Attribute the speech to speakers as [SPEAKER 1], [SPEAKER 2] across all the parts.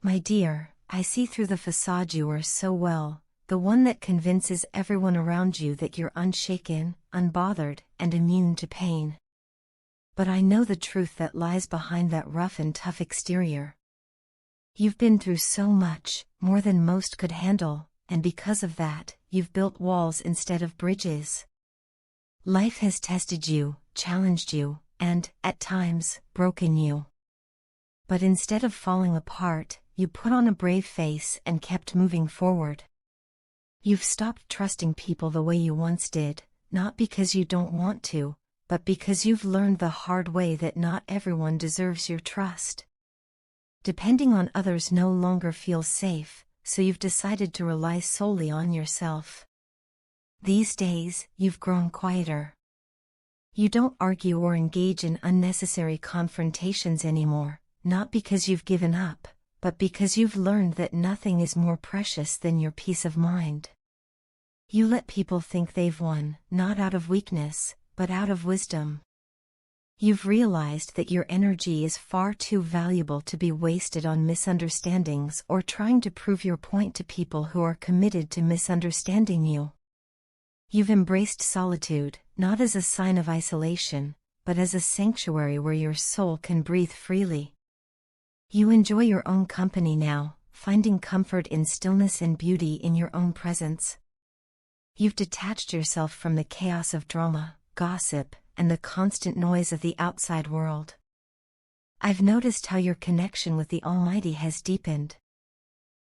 [SPEAKER 1] My dear, I see through the facade you are so well, the one that convinces everyone around you that you're unshaken, unbothered, and immune to pain. But I know the truth that lies behind that rough and tough exterior. You've been through so much, more than most could handle, and because of that, you've built walls instead of bridges. Life has tested you, challenged you, and, at times, broken you. But instead of falling apart, you put on a brave face and kept moving forward. You've stopped trusting people the way you once did, not because you don't want to, but because you've learned the hard way that not everyone deserves your trust. Depending on others no longer feels safe, so you've decided to rely solely on yourself. These days, you've grown quieter. You don't argue or engage in unnecessary confrontations anymore, not because you've given up, but because you've learned that nothing is more precious than your peace of mind. You let people think they've won, not out of weakness, but out of wisdom. You've realized that your energy is far too valuable to be wasted on misunderstandings or trying to prove your point to people who are committed to misunderstanding you. You've embraced solitude, not as a sign of isolation, but as a sanctuary where your soul can breathe freely. You enjoy your own company now, finding comfort in stillness and beauty in your own presence. You've detached yourself from the chaos of drama, gossip, and the constant noise of the outside world. I've noticed how your connection with the Almighty has deepened.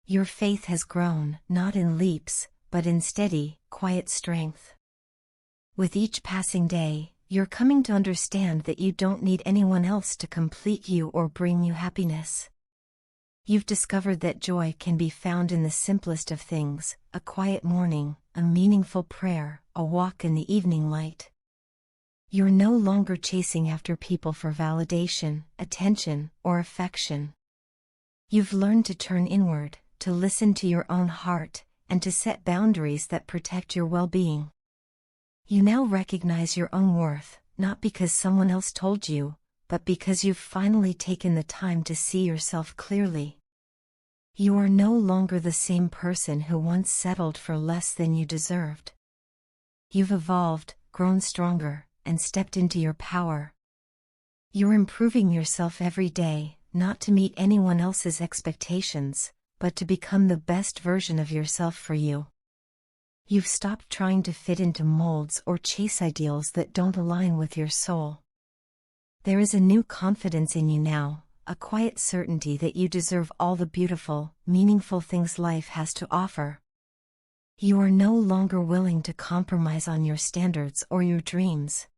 [SPEAKER 1] Your faith has grown, not in leaps, but in steady, quiet strength. With each passing day, you're coming to understand that you don't need anyone else to complete you or bring you happiness. You've discovered that joy can be found in the simplest of things, a quiet morning, a meaningful prayer, a walk in the evening light. You're no longer chasing after people for validation, attention, or affection. You've learned to turn inward, to listen to your own heart, and to set boundaries that protect your well-being. You now recognize your own worth, not because someone else told you, but because you've finally taken the time to see yourself clearly. You are no longer the same person who once settled for less than you deserved. You've evolved, grown stronger, and stepped into your power. You're improving yourself every day, not to meet anyone else's expectations, but to become the best version of yourself for you. You've stopped trying to fit into molds or chase ideals that don't align with your soul. There is a new confidence in you now, a quiet certainty that you deserve all the beautiful, meaningful things life has to offer. You are no longer willing to compromise on your standards or your dreams.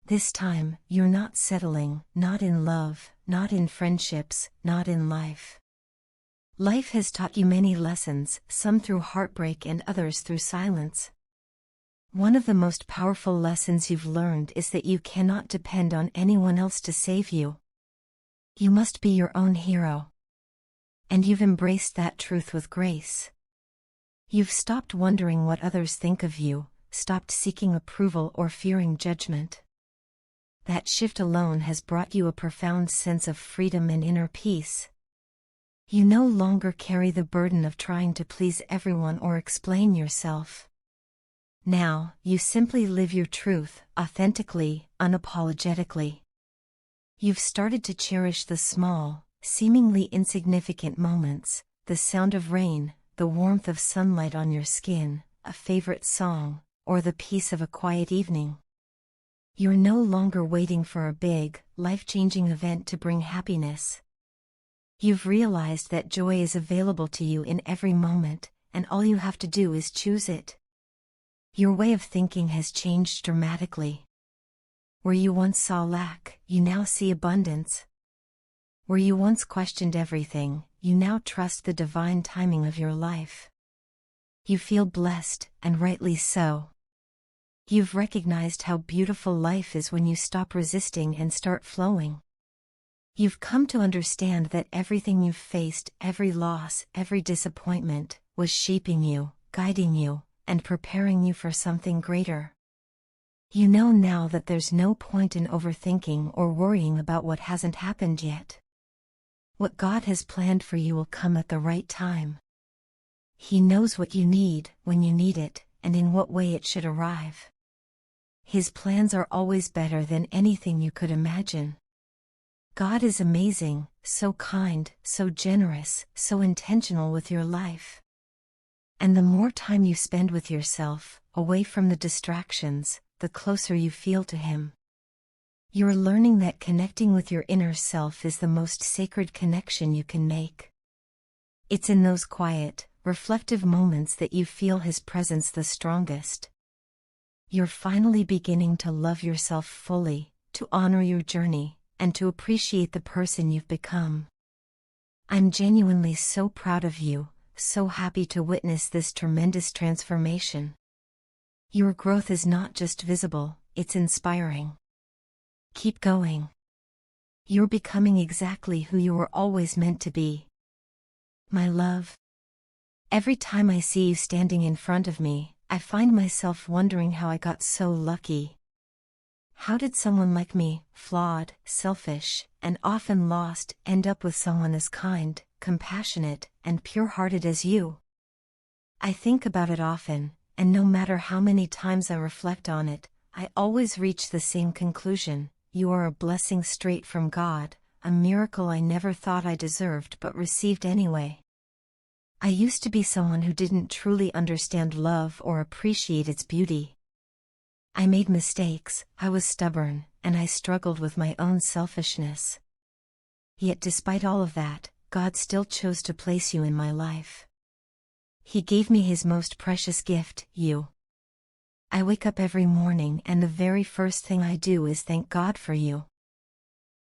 [SPEAKER 1] This time, you're not settling, not in love, not in friendships, not in life. Life has taught you many lessons, some through heartbreak and others through silence. One of the most powerful lessons you've learned is that you cannot depend on anyone else to save you. You must be your own hero. And you've embraced that truth with grace. You've stopped wondering what others think of you, stopped seeking approval or fearing judgment. That shift alone has brought you a profound sense of freedom and inner peace. You no longer carry the burden of trying to please everyone or explain yourself. Now, you simply live your truth, authentically, unapologetically. You've started to cherish the small, seemingly insignificant moments, the sound of rain, the warmth of sunlight on your skin, a favorite song, or the peace of a quiet evening. You're no longer waiting for a big, life-changing event to bring happiness. You've realized that joy is available to you in every moment, and all you have to do is choose it. Your way of thinking has changed dramatically. Where you once saw lack, you now see abundance. Where you once questioned everything, you now trust the divine timing of your life. You feel blessed, and rightly so. You've recognized how beautiful life is when you stop resisting and start flowing. You've come to understand that everything you've faced, every loss, every disappointment, was shaping you, guiding you, and preparing you for something greater. You know now that there's no point in overthinking or worrying about what hasn't happened yet. What God has planned for you will come at the right time. He knows what you need, when you need it, and in what way it should arrive. His plans are always better than anything you could imagine. God is amazing, so kind, so generous, so intentional with your life. And the more time you spend with yourself, away from the distractions, the closer you feel to Him. You're learning that connecting with your inner self is the most sacred connection you can make. It's in those quiet, reflective moments that you feel His presence the strongest. You're finally beginning to love yourself fully, to honor your journey, and to appreciate the person you've become. I'm genuinely so proud of you, so happy to witness this tremendous transformation. Your growth is not just visible, it's inspiring. Keep going. You're becoming exactly who you were always meant to be. My love. Every time I see you standing in front of me, I find myself wondering how I got so lucky. How did someone like me, flawed, selfish, and often lost, end up with someone as kind, compassionate, and pure-hearted as you? I think about it often, and no matter how many times I reflect on it, I always reach the same conclusion: you are a blessing straight from God, a miracle I never thought I deserved but received anyway. I used to be someone who didn't truly understand love or appreciate its beauty. I made mistakes, I was stubborn, and I struggled with my own selfishness. Yet despite all of that, God still chose to place you in my life. He gave me His most precious gift, you. I wake up every morning and the very first thing I do is thank God for you.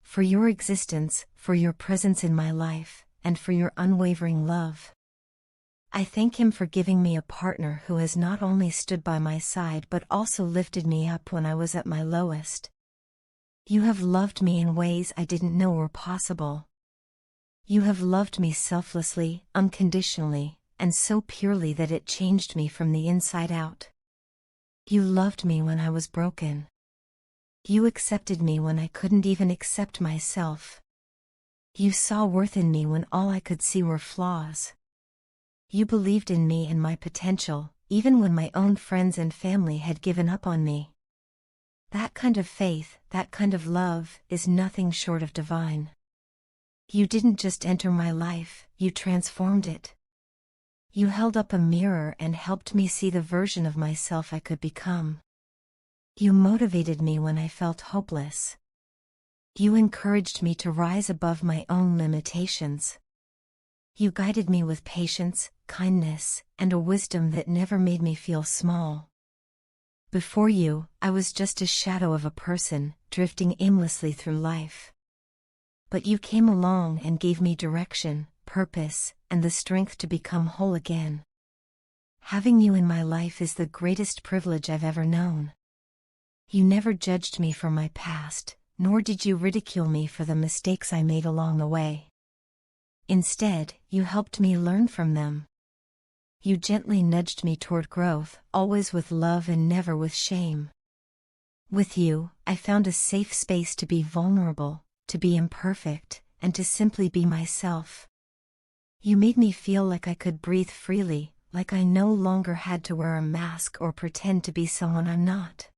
[SPEAKER 1] For your existence, for your presence in my life, and for your unwavering love. I thank Him for giving me a partner who has not only stood by my side but also lifted me up when I was at my lowest. You have loved me in ways I didn't know were possible. You have loved me selflessly, unconditionally, and so purely that it changed me from the inside out. You loved me when I was broken. You accepted me when I couldn't even accept myself. You saw worth in me when all I could see were flaws. You believed in me and my potential, even when my own friends and family had given up on me. That kind of faith, that kind of love, is nothing short of divine. You didn't just enter my life, you transformed it. You held up a mirror and helped me see the version of myself I could become. You motivated me when I felt hopeless. You encouraged me to rise above my own limitations. You guided me with patience, kindness, and a wisdom that never made me feel small. Before you, I was just a shadow of a person, drifting aimlessly through life. But you came along and gave me direction, purpose, and the strength to become whole again. Having you in my life is the greatest privilege I've ever known. You never judged me for my past, nor did you ridicule me for the mistakes I made along the way. Instead, you helped me learn from them. You gently nudged me toward growth, always with love and never with shame. With you, I found a safe space to be vulnerable, to be imperfect, and to simply be myself. You made me feel like I could breathe freely, like I no longer had to wear a mask or pretend to be someone I'm not.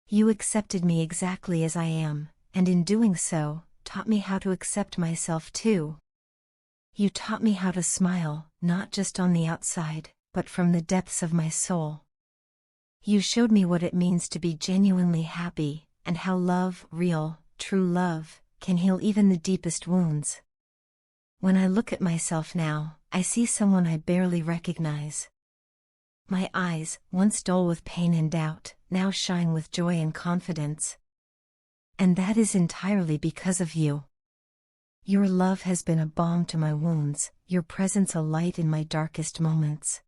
[SPEAKER 1] You accepted me exactly as I am, and in doing so, taught me how to accept myself too. You taught me how to smile, not just on the outside, but from the depths of my soul. You showed me what it means to be genuinely happy, and how love, real, true love, can heal even the deepest wounds. When I look at myself now, I see someone I barely recognize. My eyes, once dull with pain and doubt, now shine with joy and confidence. And that is entirely because of you. Your love has been a balm to my wounds, your presence a light in my darkest moments.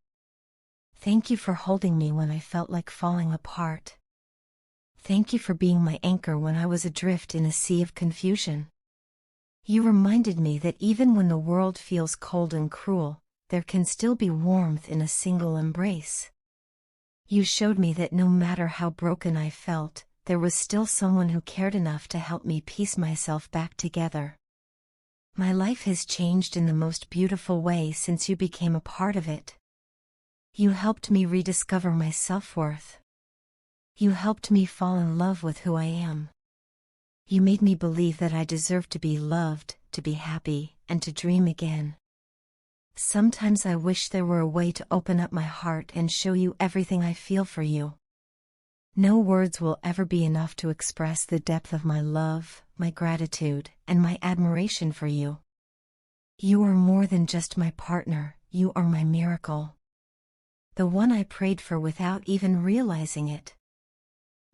[SPEAKER 1] Thank you for holding me when I felt like falling apart. Thank you for being my anchor when I was adrift in a sea of confusion. You reminded me that even when the world feels cold and cruel, there can still be warmth in a single embrace. You showed me that no matter how broken I felt, there was still someone who cared enough to help me piece myself back together. My life has changed in the most beautiful way since you became a part of it. You helped me rediscover my self-worth. You helped me fall in love with who I am. You made me believe that I deserve to be loved, to be happy, and to dream again. Sometimes I wish there were a way to open up my heart and show you everything I feel for you. No words will ever be enough to express the depth of my love, my gratitude, and my admiration for you. You are more than just my partner, you are my miracle. The one I prayed for without even realizing it.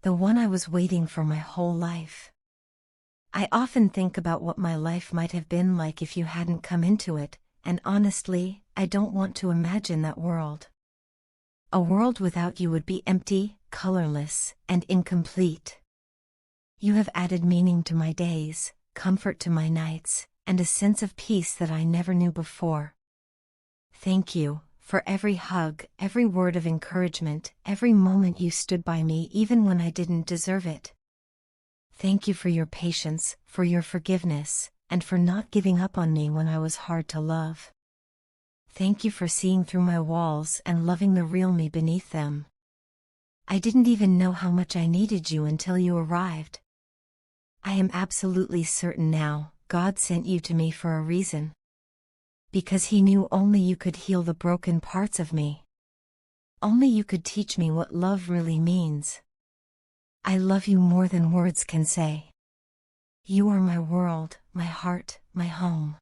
[SPEAKER 1] The one I was waiting for my whole life. I often think about what my life might have been like if you hadn't come into it, and honestly, I don't want to imagine that world. A world without you would be empty, colorless, and incomplete. You have added meaning to my days, comfort to my nights, and a sense of peace that I never knew before. Thank you, for every hug, every word of encouragement, every moment you stood by me even when I didn't deserve it. Thank you for your patience, for your forgiveness, and for not giving up on me when I was hard to love. Thank you for seeing through my walls and loving the real me beneath them. I didn't even know how much I needed you until you arrived. I am absolutely certain now, God sent you to me for a reason. Because He knew only you could heal the broken parts of me. Only you could teach me what love really means. I love you more than words can say. You are my world, my heart, my home.